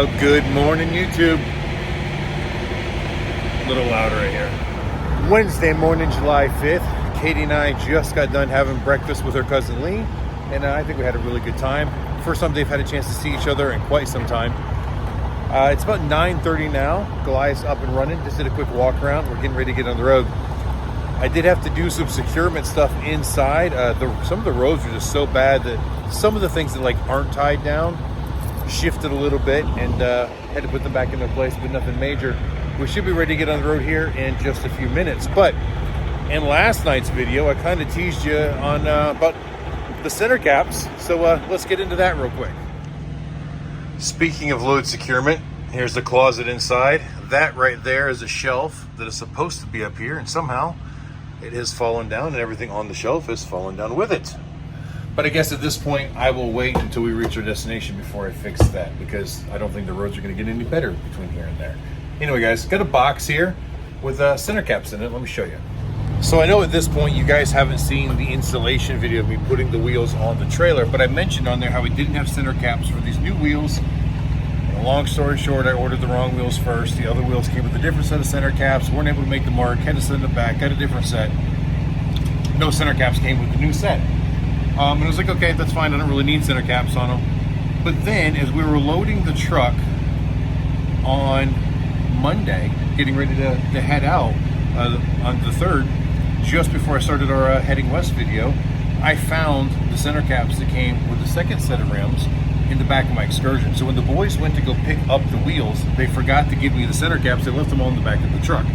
Well, good morning, YouTube. A little louder right here. Wednesday morning, July 5th. Katie and I just got done having breakfast with her cousin Lee, and I think we had a really good time. First time they've had a chance to see each other in quite some time. It's about 9:30 now. Goliath's up and running. Just did a quick walk around. We're getting ready to get on the road. I did have to do some securement stuff inside. Some of the roads are just so bad that some of the things that aren't tied down shifted a little bit, and had to put them back in their place, but nothing major. We should be ready to get on the road here in just a few minutes. But in last night's video, I kind of teased you on about the center caps. So let's get into that real quick. Speaking of load securement, here's the closet inside. That right there is a shelf that is supposed to be up here, and somehow it has fallen down, and everything on the shelf has fallen down with it. But I guess at this point, I will wait until we reach our destination before I fix that, because I don't think the roads are going to get any better between here and there. Anyway, guys, got a box here with center caps in it. Let me show you. So I know at this point you guys haven't seen the installation video of me putting the wheels on the trailer, but I mentioned on there how we didn't have center caps for these new wheels. And long story short, I ordered the wrong wheels first. The other wheels came with a different set of center caps. Weren't able to make the mark. Had to send them back. Got a different set. No center caps came with the new set. And I was like, okay, that's fine. I don't really need center caps on them. But then, as we were loading the truck on Monday, getting ready to head out on the 3rd, just before I started our heading west video, I found the center caps that came with the second set of rims in the back of my Excursion. So when the boys went to go pick up the wheels, they forgot to give me the center caps. They left them on the back of the truck.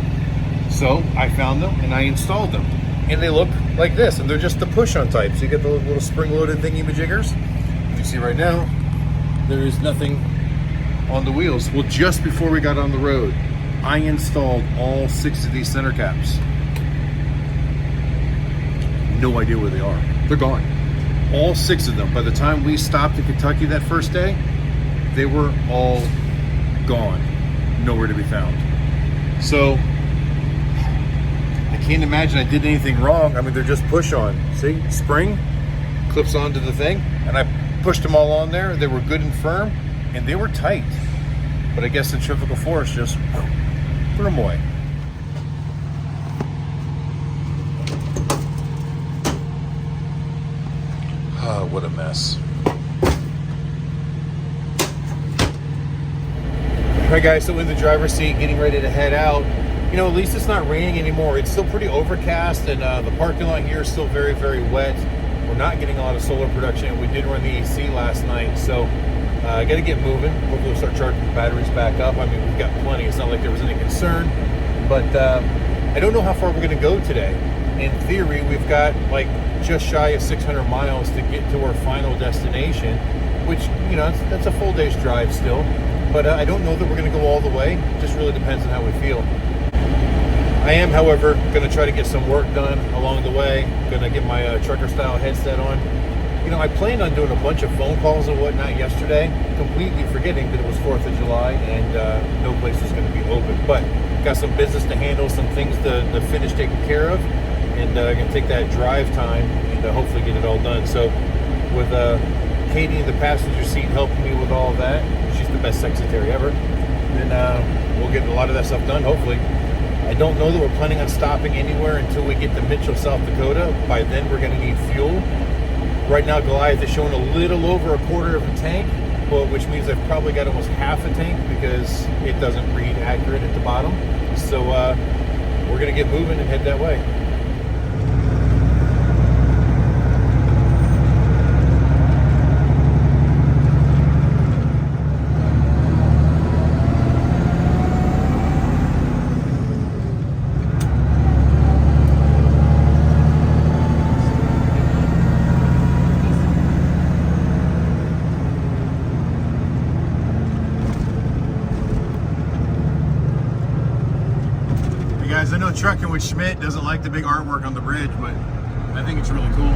So I found them and I installed them. And they look like this, and they're just the push-on type. So you get the little spring-loaded thingy-majiggers. You see right now, there is nothing on the wheels. Well, just before we got on the road, I installed all 6 of these center caps. No idea where they are. They're gone. All 6 of them. By the time we stopped in Kentucky that first day, they were all gone. Nowhere to be found. So I can't imagine I did anything wrong. I mean, they're just push on. See, spring clips onto the thing, and I pushed them all on there. They were good and firm, and they were tight. But I guess centrifugal force just put them away. Oh, what a mess. All right, guys, so in the driver's seat, getting ready to head out. You know, at least it's not raining anymore. It's still pretty overcast, and the parking lot here is still very, very wet. We're not getting a lot of solar production. We did run the AC last night, so I got to get moving. Hopefully we'll start charging the batteries back up. I mean, we've got plenty. It's not like there was any concern, but I don't know how far we're going to go today. In theory, we've got just shy of 600 miles to get to our final destination, which, you know, that's a full day's drive still. But I don't know that we're going to go all the way. It just really depends on how we feel. I am, however, going to try to get some work done along the way. Going to get my trucker-style headset on. You know, I planned on doing a bunch of phone calls and whatnot yesterday, completely forgetting that it was 4th of July and no place was going to be open. But got some business to handle, some things to finish taking care of, and I'm going to take that drive time and hopefully get it all done. So with Katie in the passenger seat helping me with all that, she's the best secretary ever, then we'll get a lot of that stuff done, hopefully. I don't know that we're planning on stopping anywhere until we get to Mitchell, South Dakota. By then, we're going to need fuel. Right now, Goliath is showing a little over a quarter of a tank, which means I've probably got almost half a tank because it doesn't read accurate at the bottom. So we're going to get moving and head that way. Guys, I know Trucking with Schmidt doesn't like the big artwork on the bridge, but I think it's really cool.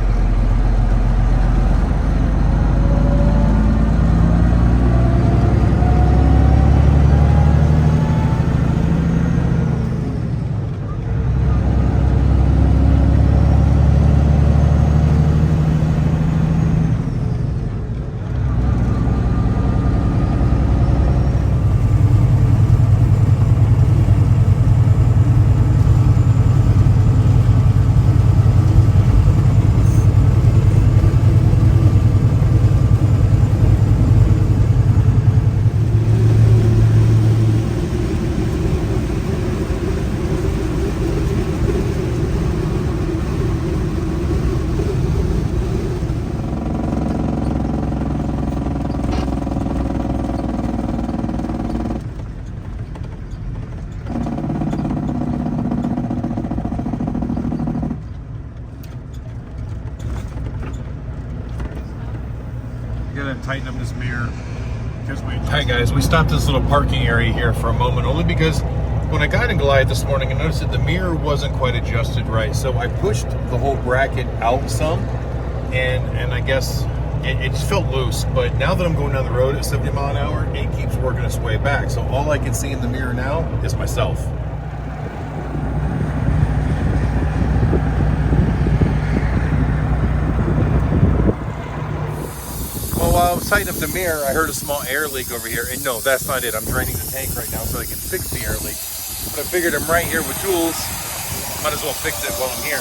gotta tighten up this mirror because we. Hi guys, we stopped this little parking area here for a moment, only because when I got in Goliath this morning, I noticed that the mirror wasn't quite adjusted right. So I pushed the whole bracket out some, and I guess it just felt loose. But now that I'm going down the road at 70 mile an hour, it keeps working its way back. So all I can see in the mirror now is myself. Well, while I was tightening up the mirror, I heard a small air leak over here. And no, that's not it. I'm draining the tank right now so I can fix the air leak. But I figured I'm right here with tools. Might as well fix it while I'm here.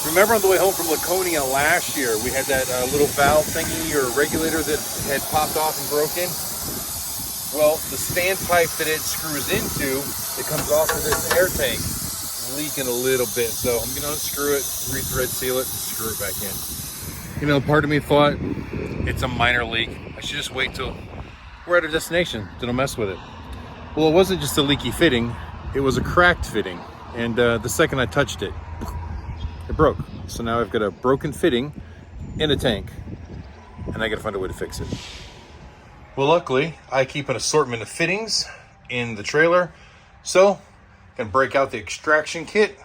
Remember on the way home from Laconia last year, we had that little valve thingy or regulator that had popped off and broken? Well, the standpipe that it screws into, it comes off of this air tank, leaking a little bit. So I'm going to unscrew it, rethread seal it, screw it back in. You know, part of me thought it's a minor leak. I should just wait till we're at our destination, then I'll mess with it. Well, it wasn't just a leaky fitting, it was a cracked fitting. And the second I touched it, it broke. So now I've got a broken fitting in a tank, and I gotta find a way to fix it. Well, luckily, I keep an assortment of fittings in the trailer, so I can break out the extraction kit,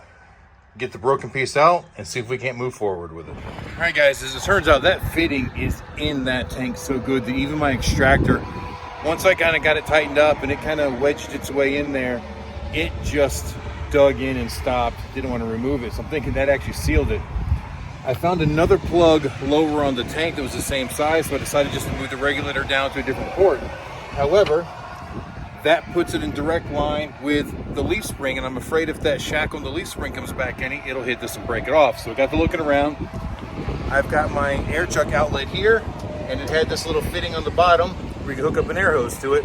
get the broken piece out, and see if we can't move forward with it. All right, guys, as it turns out, that fitting is in that tank so good that even my extractor, once I kind of got it tightened up and it kind of wedged its way in there, it just dug in and stopped. Didn't want to remove it, so I'm thinking that actually sealed it. I found another plug lower on the tank that was the same size, so I decided just to move the regulator down to a different port. However, that puts it in direct line with the leaf spring, and I'm afraid if that shackle on the leaf spring comes back any, it'll hit this and break it off. So I got to looking around. I've got my air chuck outlet here, and it had this little fitting on the bottom where you can hook up an air hose to it.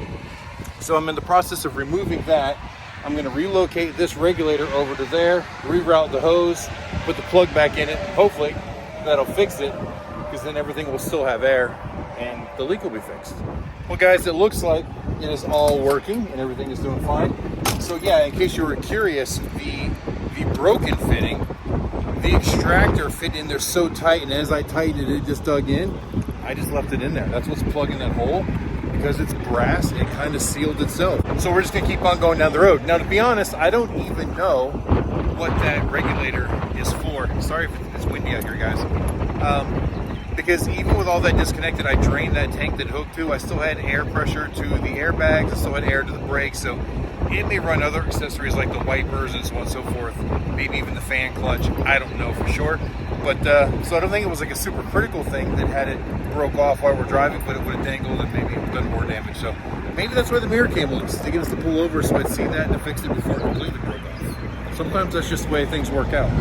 So I'm in the process of removing that. I'm going to relocate this regulator over to there, reroute the hose, put the plug back in it. Hopefully that'll fix it, because then everything will still have air and the leak will be fixed. Well, guys, it looks like it is all working and everything is doing fine. So yeah, in case you were curious, the broken fitting, the extractor fit in there so tight, and as I tightened it, it just dug in. I just left it in there. That's what's plugging that hole. Because it's brass, it kind of sealed itself. So we're just gonna keep on going down the road. Now, to be honest, I don't even know what that regulator is for. Sorry if it's windy out here, guys. Because even with all that disconnected, I drained that tank that it hooked to. I still had air pressure to the airbags. I still had air to the brakes. So it may run other accessories like the wipers and so on and so forth. Maybe even the fan clutch. I don't know for sure. But so I don't think it was like a super critical thing that had it broke off while we're driving, but it would have dangled and maybe done more damage. So maybe that's why the mirror came loose, to get us to pull over so I'd see that and fix it before it completely broke off. Sometimes that's just the way things work out.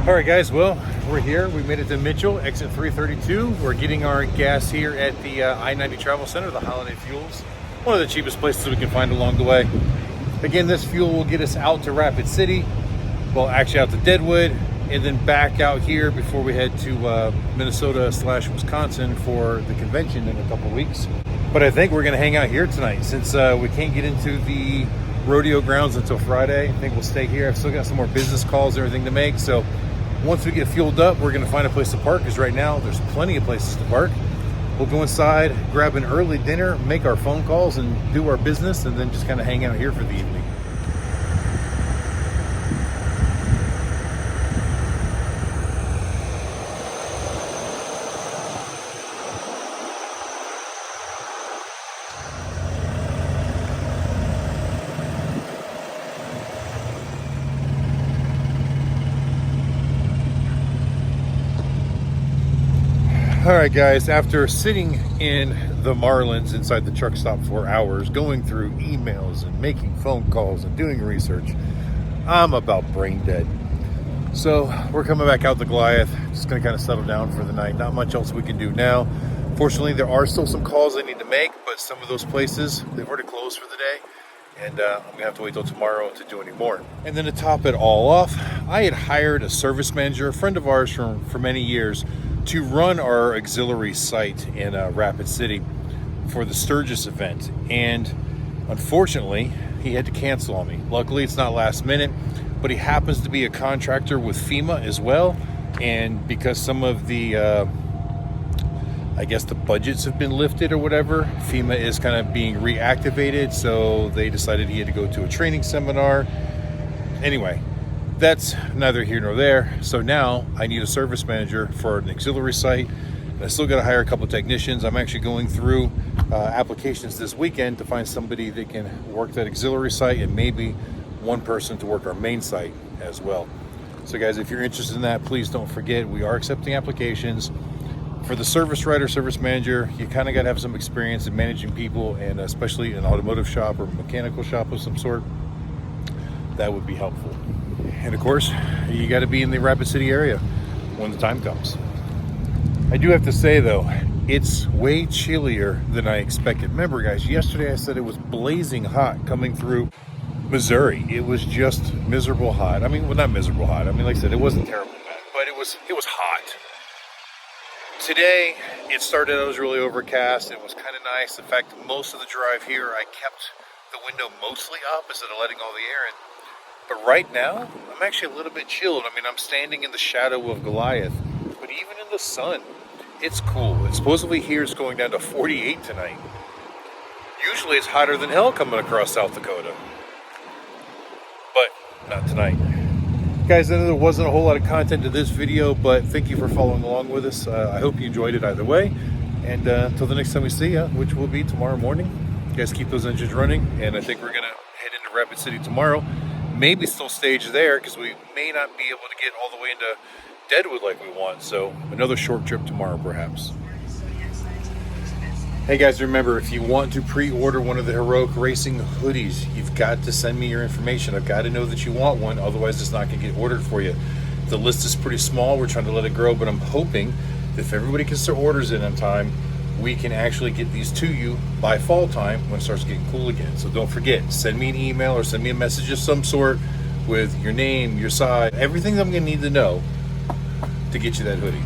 All right, guys, well, we're here. We made it to Mitchell, exit 332. We're getting our gas here at the I-90 Travel Center, the Holiday Fuels. One of the cheapest places we can find along the way. Again, this fuel will get us out to Rapid City, well, actually out to Deadwood, and then back out here before we head to Minnesota/Wisconsin for the convention in a couple weeks. But I think we're gonna hang out here tonight since we can't get into the rodeo grounds until Friday. I think we'll stay here. I've still got some more business calls and everything to make, so once we get fueled up, we're gonna find a place to park, because right now there's plenty of places to park. We'll go inside, grab an early dinner, make our phone calls, and do our business, and then just kind of hang out here for the evening. All right, guys, after sitting in the Marlins inside the truck stop for hours, going through emails and making phone calls and doing research, I'm about brain dead. So we're coming back out the Goliath, just gonna kind of settle down for the night. Not much else we can do now. Fortunately, there are still some calls I need to make, but some of those places, they've already closed for the day. And I'm gonna have to wait till tomorrow to do any more. And then to top it all off, I had hired a service manager, a friend of ours for many years, to run our auxiliary site in Rapid City for the Sturgis event. And unfortunately, he had to cancel on me. Luckily, it's not last minute, but he happens to be a contractor with FEMA as well. And because some of the, I guess the budgets have been lifted or whatever, FEMA is kind of being reactivated. So they decided he had to go to a training seminar. Anyway, that's neither here nor there. So now I need a service manager for an auxiliary site. I still got to hire a couple of technicians. I'm actually going through applications this weekend to find somebody that can work that auxiliary site, and maybe one person to work our main site as well. So guys, if you're interested in that, please don't forget, we are accepting applications. For the service writer, service manager, you kind of got to have some experience in managing people, and especially an automotive shop or mechanical shop of some sort. That would be helpful. And of course, you got to be in the Rapid City area when the time comes. I do have to say though, it's way chillier than I expected. Remember guys, yesterday I said it was blazing hot coming through Missouri. It was just miserable hot. I mean, well, not miserable hot. I mean, like I said, it wasn't terrible bad, but it was hot. Today, it started out as really overcast. It was kind of nice. In fact, most of the drive here, I kept the window mostly up instead of letting all the air in. But right now, I'm actually a little bit chilled. I mean, I'm standing in the shadow of Goliath, but even in the sun, it's cool. And supposedly here it's going down to 48 tonight. Usually it's hotter than hell coming across South Dakota, but not tonight. Guys, I know there wasn't a whole lot of content to this video, but thank you for following along with us. I hope you enjoyed it either way. And until the next time we see you, which will be tomorrow morning, you guys keep those engines running. And I think we're gonna head into Rapid City tomorrow. Maybe still stage there, because we may not be able to get all the way into Deadwood like we want. So another short trip tomorrow perhaps. Hey guys, remember, if you want to pre-order one of the Heroic Racing hoodies, you've got to send me your information. I've got to know that you want one, otherwise it's not going to get ordered for you. The list is pretty small. We're trying to let it grow, but I'm hoping that if everybody gets their orders in on time, we can actually get these to you by fall time when it starts getting cool again. So don't forget, send me an email or send me a message of some sort with your name, your size, everything that I'm going to need to know to get you that hoodie.